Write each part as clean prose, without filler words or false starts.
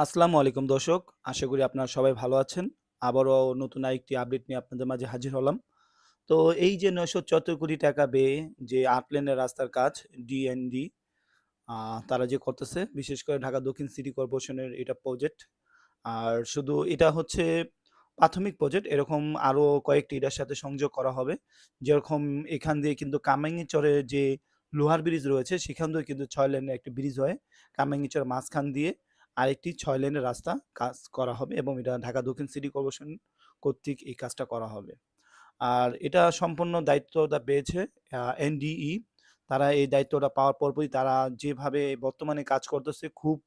আসসালামু আলাইকুম দর্শক। আশা করি আপনারা সবাই ভালো আছেন। আবারও নতুন আরেকটি আপডেট নিয়ে আপনাদের মাঝে হাজির হলাম। তো এই যে ৳৯৭৪ কোটি টাকা ব্যয়ে যে ৮ লেনের রাস্তার কাজ ডিএনডি আ তারা যে করতেছে, বিশেষ করে ঢাকা দক্ষিণ সিটি কর্পোরেশনের এটা প্রজেক্ট। আর শুধু এটা হচ্ছে প্রাথমিক প্রজেক্ট, এরকম আরো কয়েকটি এটার সাথে সংযোগ করা হবে। যেরকম এখান দিয়ে কিন্তু কামাইঞ্চরের যে লোহার ব্রিজ রয়েছে, সেখান দিয়েও কিন্তু ৬ লেনের একটি ব্রিজ হয়ে কামাইঞ্চরের মাঝখান দিয়ে আরেকটি ৬ লেনের রাস্তা কাজ করা হবে এবং এটা ঢাকা দক্ষিণ সিটি কর্পোরেশন কর্তৃক এই কাজটা করা হবে। আর এটা সম্পূর্ণ দায়িত্বটা পেয়েছে এনডিই। তারা এই দায়িত্বটা পাওয়ার পরপরই তারা যেভাবে বর্তমানে কাজ করতেছে, খুব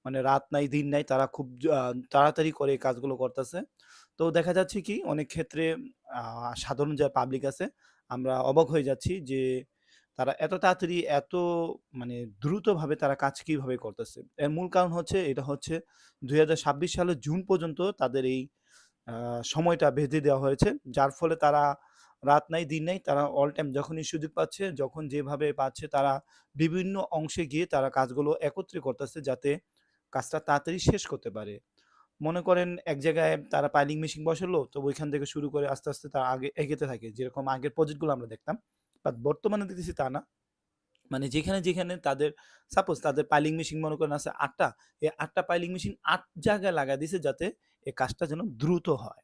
মানে রাত নাই দিন নাই, তারা খুব তাড়াতাড়ি করে এই কাজগুলো করতেছে। তো দেখা যাচ্ছে কি অনেক ক্ষেত্রে সাধারণ যারা পাবলিক আছে, আমরা অবাক হয়ে যাচ্ছি যে তারা এত তাড়াতাড়ি এত মানে দ্রুতভাবে তারা কাজ কিভাবে করতেছে। এর মূল কারণ হচ্ছে এটা হচ্ছে ২০২৬ সালের জুন পর্যন্ত তাদের এই আ সময়টা বেঁধে দেওয়া হয়েছে। যার ফলে তারা রাত নাই, দিন নাই, তারা অল টাইম যখনই সুযোগ পাচ্ছে, যখন যেভাবে পাচ্ছে তারা বিভিন্ন অংশে গিয়ে তারা কাজগুলো একত্রে করতেছে যাতে কাজটা তাড়াতাড়ি শেষ করতে পারে। মনে করেন এক জায়গায় তারা পাইলিং মেশিন বসালো, তো ওইখান থেকে শুরু করে আস্তে, আস্তে তারা আগে এগোতে থাকে। যেরকম আগের প্রজেক্টগুলো আমরা দেখতাম। বাট বর্তমানে দেখতেছি তা না। মানে যেখানে তাদের সাপোজ তাদের পাইলিং মেশিন মনে করেন আছে ৮ টা। এই ৮ টা পাইলিং মেশিন ৮ জায়গায় লাগায় দিছে যাতে এই কাজটা যেন দ্রুত হয়।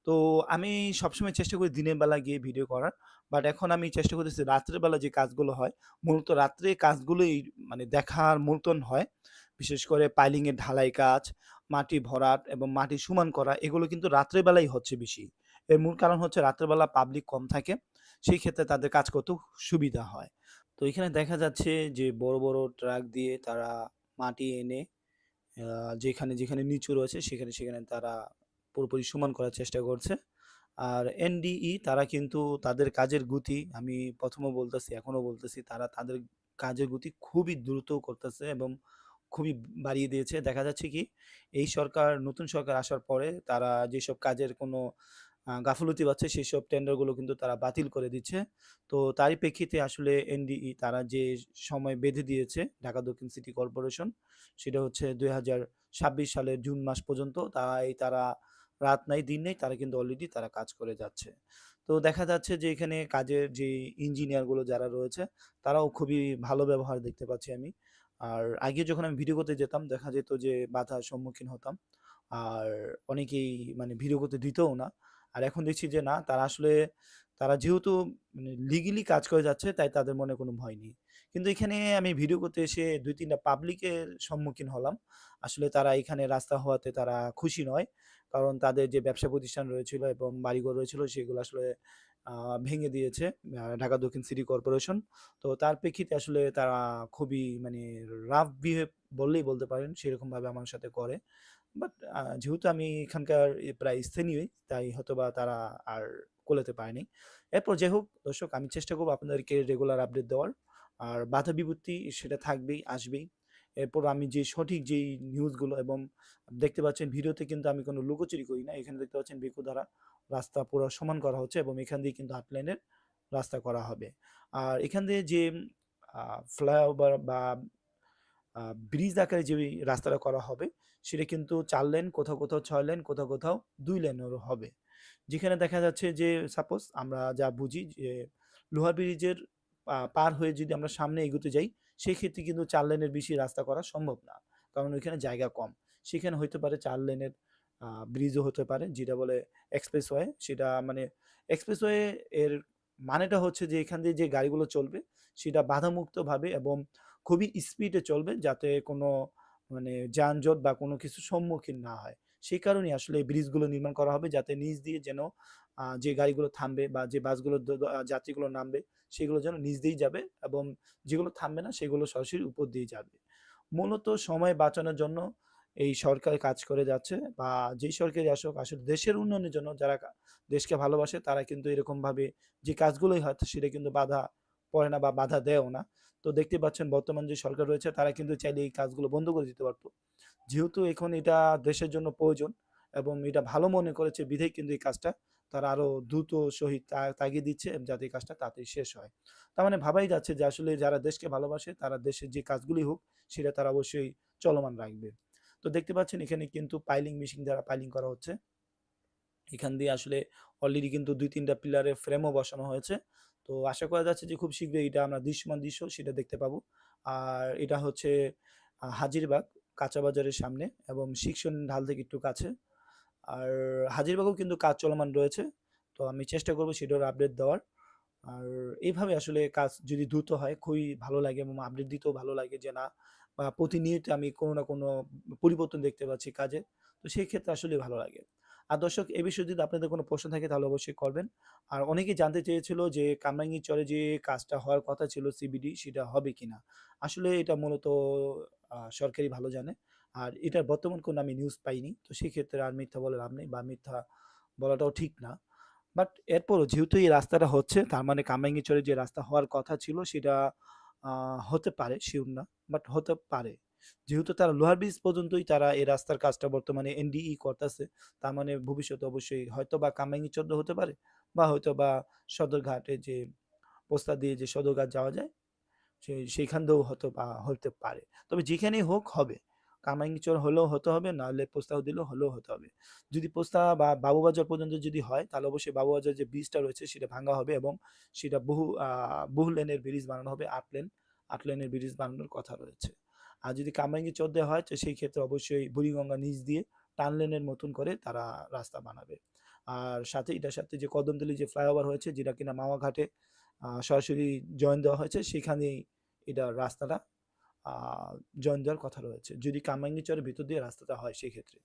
তো আমি সবসময় চেষ্টা করি দিনের বেলা গিয়ে ভিডিও করার। বাট এখন আমি চেষ্টা করতেছি রাত্রের বেলা যে কাজগুলো হয়, মূলত রাত্রে কাজগুলোই মানে দেখার মতন হয়। বিশেষ করে পাইলিং এর ঢালাই কাজ, মাটি ভরাট এবং মাটি সমান করা, এগুলো কিন্তু রাত্রের বেলাই হচ্ছে বেশি। এর মূল কারণ হচ্ছে রাত্রের বেলা পাবলিক কম থাকে। সেই ক্ষেত্রে তাদের কাজ করতেও সুবিধা হয়। তো এখানে দেখা যাচ্ছে যে বড়, বড় ট্রাক দিয়ে তারা মাটি এনে আ যেখানে নিচু রয়েছে সেখানে তারা পুরোপুরি সমান করার চেষ্টা করছে। আর এনডিই তারা কিন্তু তাদের কাজের গতি, আমি ১ম এও বলতেছি, এখনো বলতেছি, তারা তাদের কাজের গতি খুবই দ্রুত করতেছে এবং খুবই বাড়িয়ে দিয়েছে। দেখা যাচ্ছে কি এই সরকার, নতুন সরকার আসার পরে তারা যেসব কাজের কোনো গাফিলতি পাচ্ছে সেসব টেন্ডারগুলো কিন্তু তারা বাতিল করে দিচ্ছে। তো তারই প্রেক্ষিতে আসলে এনডিই তারা যে সময় বেঁধে দিয়েছে ঢাকা দক্ষিণ সিটি কর্পোরেশন, সেটা হচ্ছে ২০২৬ সালের জুন মাস পর্যন্ত। তারা রাত নাই, দিন নেই, তারা কিন্তু অলরেডি তারা কাজ করে যাচ্ছে। তো দেখা যাচ্ছে যে এখানে কাজের যে ইঞ্জিনিয়ারগুলো যারা রয়েছে, তারাও খুবই ভালো ব্যবহার দেখতে পাচ্ছি আমি। আর আগে যখন আমি ভিডিও করতে যেতাম, দেখা যেত যে বাধার সম্মুখীন হতাম। আর অনেকেই মানে ভিডিও করতে দিতও না। আর এখন দেখছি যে না, তারা আসলে তারা যেহেতু মানে লিগ্যালি কাজ করে যাচ্ছে, তাই তাদের মনে কোনো ভয় নেই। কিন্তু এখানে আমি ভিডিও করতে এসে ২-৩ টা পাবলিকের সম্মুখীন হলাম। আসলে তারা এখানে রাস্তা হওয়াতে তারা খুশি নয়। কারণ তাদের যে ব্যবসা প্রতিষ্ঠান রয়েছিল এবং বাড়িঘর রয়েছিল সেগুলো আসলে আ ভেঙে দিয়েছে ঢাকা দক্ষিণ সিটি কর্পোরেশন। তো তার প্রেক্ষিতে আসলে তারা খুবই মানে রাফ বিহেভ বললেই বলতে পারেন, সেরকমভাবে আমার সাথে করে। বাট যেহেতু আমি এখানকার প্রায় স্থানীয়ই, তাই হয়তোবা তারা আর কুলাতে পারেনি। এরপর যাই হোক দর্শক, আমি চেষ্টা করব আপনাদেরকে রেগুলার আপডেট দেওয়ার। আর বাধা বিপত্তি সেটা থাকবেই, আসবেই। এরপর আমি যে সঠিক যেই নিউজগুলো এবং দেখতে পাচ্ছেন ভিডিওতে কিন্তু আমি কোনো লুকোচুরি করি না। এখানে দেখতে পাচ্ছেন বেকু দ্বারা রাস্তা পুরা সমান করা হচ্ছে এবং এখান দিয়ে কিন্তু ৮ লেনের রাস্তা করা হবে। আর এখান দিয়ে যে আ ফ্লাইওভার বা আ ব্রিজ আকারে যে রাস্তাটা করা হবে, সেটা কিন্তু ৪ লেন, কোথাও, কোথাও ৬ লেন, কোথাও, কোথাও ২ লেনেরও হবে। যেখানে দেখা যাচ্ছে যে সাপোজ আমরা যা বুঝি যে লোহা ব্রিজের পার হয়ে যদি আমরা সামনে এগোতে যাই, সেক্ষেত্রে কিন্তু ৪ লেনের বেশি রাস্তা করা সম্ভব না। কারণ ওইখানে জায়গা কম। সেখানে হইতে পারে ৪ লেনের ব্রিজও হতে পারে, যেটা বলে এক্সপ্রেসওয়ে। সেটা মানে এক্সপ্রেসওয়ে এর মানেটা হচ্ছে যে এখান দিয়ে যে গাড়িগুলো চলবে, সেটা বাধামুক্তভাবে এবং খুবই স্পিডে চলবে, যাতে কোনো মানে যানজট বা কোনো কিছুর সম্মুখীন না হয়। সেই কারণেই আসলে এই ব্রিজগুলো নির্মাণ করা হবে, যাতে নিচ দিয়ে যেন যে গাড়িগুলো থামবে বা যে বাসগুলো দ দ যাত্রীগুলো নামবে, সেগুলো যেন নিচ দিয়েই যাবে এবং যেগুলো থামবে না সেগুলো সরাসরি উপর দিয়ে যাবে। মূলত সময় বাঁচানোর জন্য এই সরকার কাজ করে যাচ্ছে, বা যেই সরকারই আসুক, আসলে দেশের উন্নয়নের জন্য যারা দেশকে ভালোবাসে তারা কিন্তু এরকমভাবে যে কাজগুলোই হয় সেটা কিন্তু বাধা পড়ে না বা বাধা দেয়ও না। তো দেখতে পাচ্ছেন বর্তমান যে সরকার রয়েছে তারা কিন্তু চাইলে এই কাজগুলো বন্ধ করে দিতে পারত। যেহেতু এখন এটা দেশের জন্য প্রয়োজন এবং এটা ভালো মনে করেছে বিধায় কিন্তু এই কাজটা তারা আরো দ্রুত সহিত তাগিদ দিচ্ছে যাতে এই কাজটা তাড়াতাড়ি শেষ হয়। তার মানে ভাবাই যাচ্ছে যে আসলে যারা দেশকে ভালোবাসে তারা দেশের যে কাজগুলি হোক সেটা তারা অবশ্যই চলমান রাখবে। তো দেখতে পাচ্ছেন এখানে কিন্তু পাইলিং মেশিন দ্বারা পাইলিং করা হচ্ছে। এখান দিয়ে আসলে অলরেডি কিন্তু ২-৩ টা পিলারের ফ্রেমও বসানো হয়েছে। তো আশা করা যাচ্ছে যে খুব শীঘ্রই এটা আমরা দৃশ্যমান দৃশ্য সেটা দেখতে পাবো। আর এটা হচ্ছে হাজিরবাগ কাঁচা বাজারের সামনে এবং শিক্ষণ ঢাল থেকে একটু কাছে। আর হাজিরবাগেও কিন্তু কাজ চলমান রয়েছে। তো আমি চেষ্টা করব সেটার আপডেট দেওয়ার। আর এইভাবে আসলে কাজ যদি দ্রুত হয় খুবই ভালো লাগে এবং আপডেট দিতেও ভালো লাগে যে না প্রতিনিয়ত আমি কোনো না কোনো পরিবর্তন দেখতে পাচ্ছি কাজে। তো সেই ক্ষেত্রে আসলেই ভালো লাগে। আর দর্শক এ বিষয়ে যদি আপনাদের কোনো প্রশ্ন থাকে তাহলে অবশ্যই করবেন। আর অনেকেই জানতে চেয়েছিল যে কামরাঙ্গীরচরে যে কাজটা হওয়ার কথা ছিল সিবিডি সেটা হবে কিনা? আসলে এটা মূলত সরকারই ভালো জানে। আর এটার বর্তমান কোনো আমি নিউজ পাইনি। তো সেক্ষেত্রে আর মিথ্যা বলে লাভ নেই বা মিথ্যা বলাটাও ঠিক না। বাট এরপরও যেহেতু এই রাস্তাটা হচ্ছে তার মানে কামরাঙ্গীরচরে যে রাস্তা হওয়ার কথা ছিল সেটা হতে পারে, শিওর না। বাট হতে পারে। যেহেতু তারা লোহার ব্রিজ পর্যন্তই তারা এই রাস্তার কাজটা বর্তমানে এনডিই করতেছে। তার মানে ভবিষ্যতে অবশ্যই হয়তোবা কামরাঙ্গীরচর হতে পারে বা হয়তোবা সদরঘাটে যে পোস্তা দিয়ে যে সদরঘাট যাওয়া যায় সেইখান দিয়েও হয়তো বা হতে পারে। তবে যেখানেই হোক হবে। কামাইচর হলেও হতে হবে, নাহলে প্রস্তাব দিলেও হলেও হতে হবে। যদি প্রস্তাব বা বাবুবাজার পর্যন্ত যদি হয়, তাহলে অবশ্যই বাবুবাজার যে ব্রিজটা রয়েছে সেটা ভাঙা হবে এবং সেটা বহু লেনের ব্রিজ বানানো হবে, ৮ লেন। ৮ লেনের ব্রিজ বানানোর কথা রয়েছে। আর যদি কামরাঙ্গীরচর দিয়ে হয়, তো সেই ক্ষেত্রে অবশ্যই বুড়িগঙ্গা নিচ দিয়ে টান লেনের মতন করে তারা রাস্তা বানাবে। আর সাথে এটার সাথে যে কদমতলী যে ফ্লাইওভার হয়েছে, যেটা কিনা মাওয়া ঘাটে সরাসরি জয়েন দেওয়া হয়েছে, সেখানেই এটা রাস্তাটা জয়েন দেওয়ার কথা রয়েছে যদি কামরাঙ্গীরচরের ভিতর দিয়ে রাস্তাটা হয় সেই ক্ষেত্রে।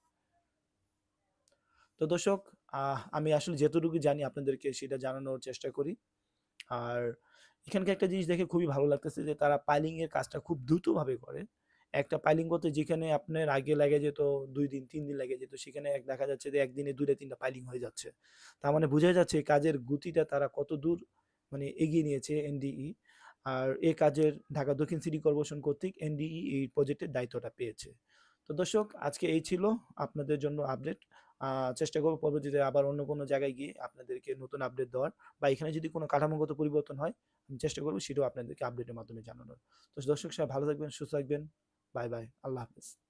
তো দর্শক আমি আসলে যতটুকু জানি আপনাদেরকে সেটা জানানোর চেষ্টা করি। আর এখানকার একটা জিনিস দেখে খুবই ভালো লাগতেছে যে তারা পাইলিং এর কাজটা খুব দ্রুতভাবে করে। একটা পাইলিং করতে যেখানে আপনার আগে লেগে যেত ২ দিন ৩ দিন লেগে যেত সেখানে দেখা যাচ্ছে যে একদিনে ২ টা ৩ টা পাইলিং হয়ে যাচ্ছে। তার মানে বোঝাই যাচ্ছে এই কাজের গতিটা তারা কতদূর মানে এগিয়ে নিয়েছে এনডিই। আর এই কাজের ঢাকা দক্ষিণ সিটি কর্পোরেশন কর্তৃক এনডিই এই প্রজেক্টের দায়িত্বটা পেয়েছে। তো দর্শক আজকে এই ছিল আপনাদের জন্য আপডেট। চেষ্টা করব পরবর্তীতে আবার অন্য কোনো জায়গায় গিয়ে আপনাদেরকে নতুন আপডেট দেওয়ার বা এখানে যদি কোনো কাঠামোগত পরিবর্তন হয় আমি চেষ্টা করব সেটাও আপনাদেরকে আপডেটের মাধ্যমে জানানোর। তো দর্শক সবাই ভালো থাকবেন, সুস্থ থাকবেন। Bye bye. আল্লাহ হাফেজ।